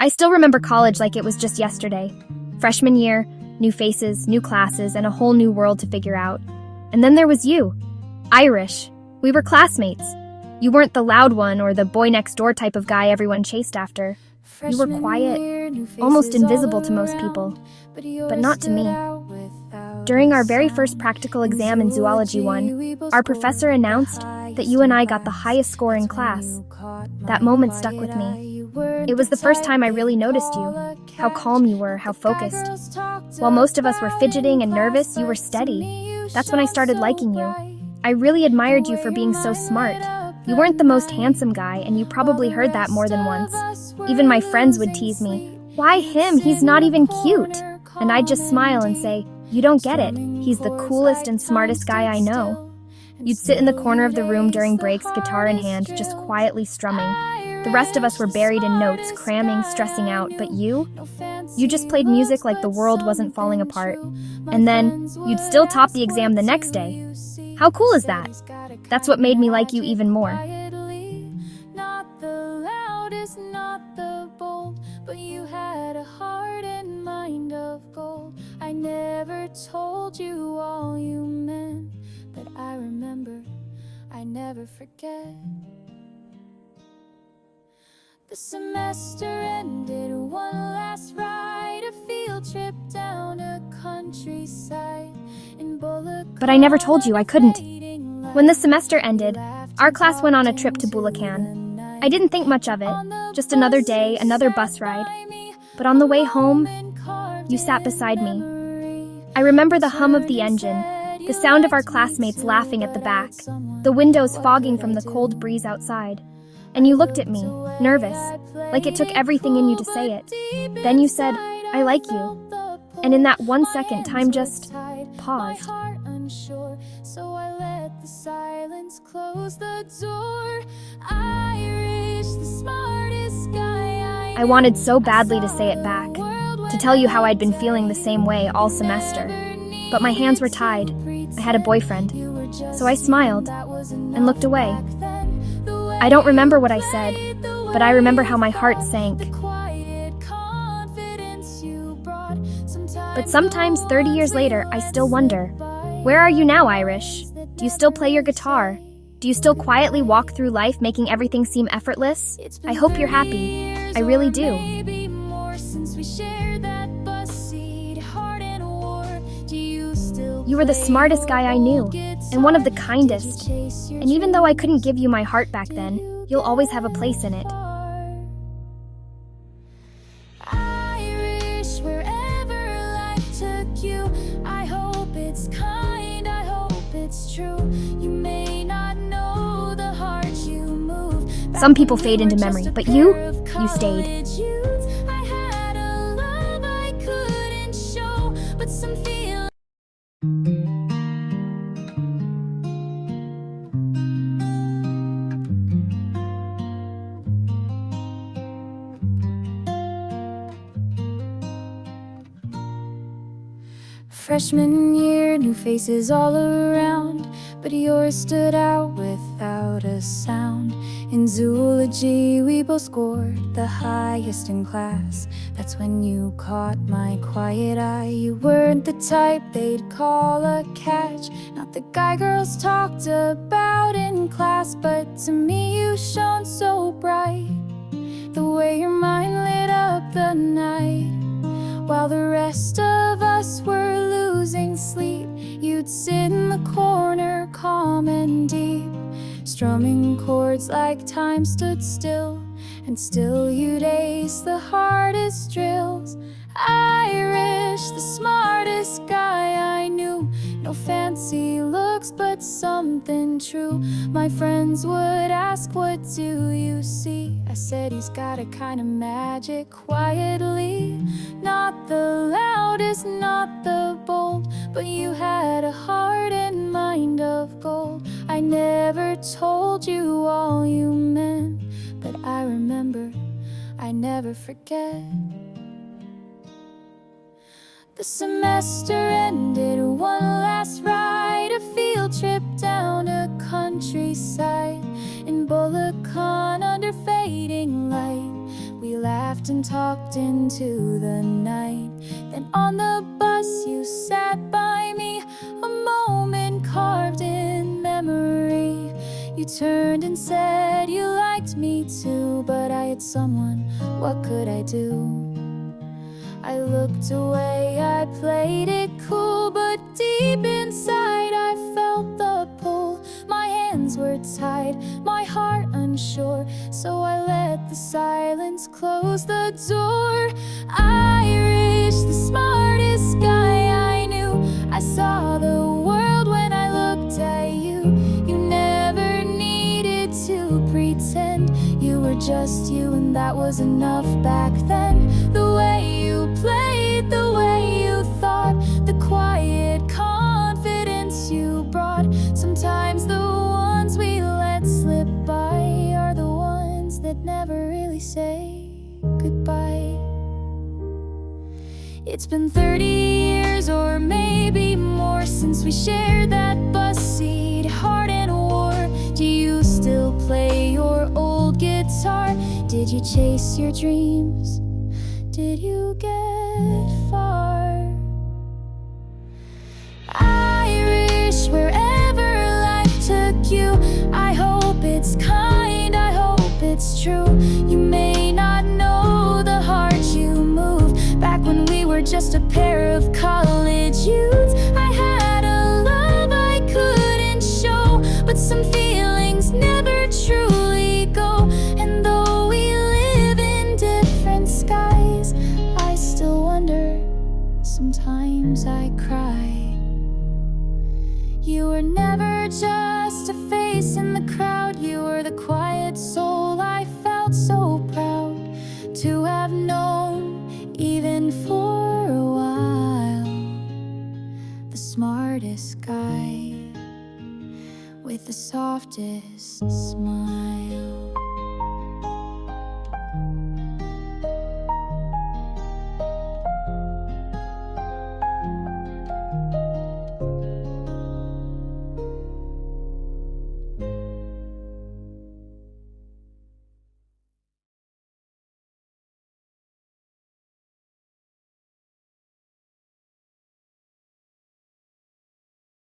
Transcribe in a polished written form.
I still remember college like it was just yesterday. Freshman year, new faces, new classes, and a whole new world to figure out. And then there was you, Irish. We were classmates. You weren't the loud one or the boy next door type of guy everyone chased after. You were quiet, almost invisible to most people, but not to me. During our very first practical exam in Zoology 1, our professor announced that you and I got the highest score in class. That moment stuck with me. It was the first time I really noticed you, how calm you were, how focused. While most of us were fidgeting and nervous, you were steady. That's when I started liking you. I really admired you for being so smart. You weren't the most handsome guy, and you probably heard that more than once. Even my friends would tease me, "Why him? He's not even cute." And I'd just smile and say, "You don't get it. He's the coolest and smartest guy I know." You'd sit in the corner of the room during breaks, guitar in hand, just quietly strumming. The rest of us were buried in notes, cramming, stressing out, but you just played music like the world wasn't falling apart. And then, you'd still top the exam the next day. How cool is that? That's what made me like you even more. Not the loudest, not the bold, but you had a heart and mind of gold. I never told you all you meant, but I remember, I never forget. The semester ended, one last ride, a field trip down a countryside in Bulacan. But I never told you I couldn't. When the semester ended, our class went on a trip to Bulacan. I didn't think much of it, just another day, another bus ride. But on the way home, you sat beside me. I remember the hum of the engine, the sound of our classmates laughing at the back, the windows fogging from the cold breeze outside. And you looked at me, nervous, like it took everything in you to say it. Then you said, "I like you." And in that 1 second, time just paused. So I let the silence close the door. Irish, the smartest guy I wanted so badly to say it back, to tell you how I'd been feeling the same way all semester. But my hands were tied. I had a boyfriend. So I smiled and looked away. I don't remember what I said, but I remember how my heart sank. But sometimes 30 years later, I still wonder, where are you now, Irish? Do you still play your guitar? Do you still quietly walk through life making everything seem effortless? I hope you're happy. I really do. You were the smartest guy I knew, and one of the kindest. And even though I couldn't give you my heart back then, you'll always have a place in it. Irish, wherever life took you, I hope it's kind, I hope it's true. You may not know the heart you move. Some people fade into memory, but you stayed. I had a love I couldn't show, but some feel. Freshman year, new faces all around, but yours stood out without a sound. In zoology, we both scored the highest in class. That's when you caught my quiet eye. You weren't the type they'd call a catch, not the guy girls talked about in class, but to me you shone so bright, the way your mind lit up the night. While the rest of us were losing sleep, you'd sit in the corner, calm and deep, strumming chords like time stood still, and still you'd ace the hardest drills. Irish, the smartest guy I knew, no fancy looks but something true. My friends would ask, "What do you see?" I said, "He's got a kind of magic quietly." Not the loudest, not the bold, but you had a heart and mind of gold. I never told you all you meant, but I remember, I never forget. The semester ended, one last ride, a field trip down a countryside in Bulacan under fading light. We laughed and talked into the night. Then on the bus you sat by me, a moment carved in memory. You turned and said you liked me too, but I had someone, what could I do? I looked away, I played it cool, but deep inside I felt the pull. My hands were tied, my heart unsure, so I let the silence close the door. Irish, the smartest guy I knew. I saw the world when I looked at you. You never needed to pretend. You were just you, and that was enough back then. The way you played, the way you thought, the quiet confidence you brought. Sometimes the ones we let slip by are the ones that never really say goodbye. It's been 30 years or maybe more since we shared that bus seat, heart and war. Do you still play your old guitar? Did you chase your dreams? Did you get far? Irish, wherever life took you, I hope it's kind, I hope it's true. You may not know the heart you moved back when we were just a pair of college youths. I had a love I couldn't show, but some feelings never truly go. And though we live in different skies, I still wonder, sometimes I cry. You were never just a face in the crowd, you were the quiet soul I felt so proud to have known, even for a while. The smartest guy with the softest smile.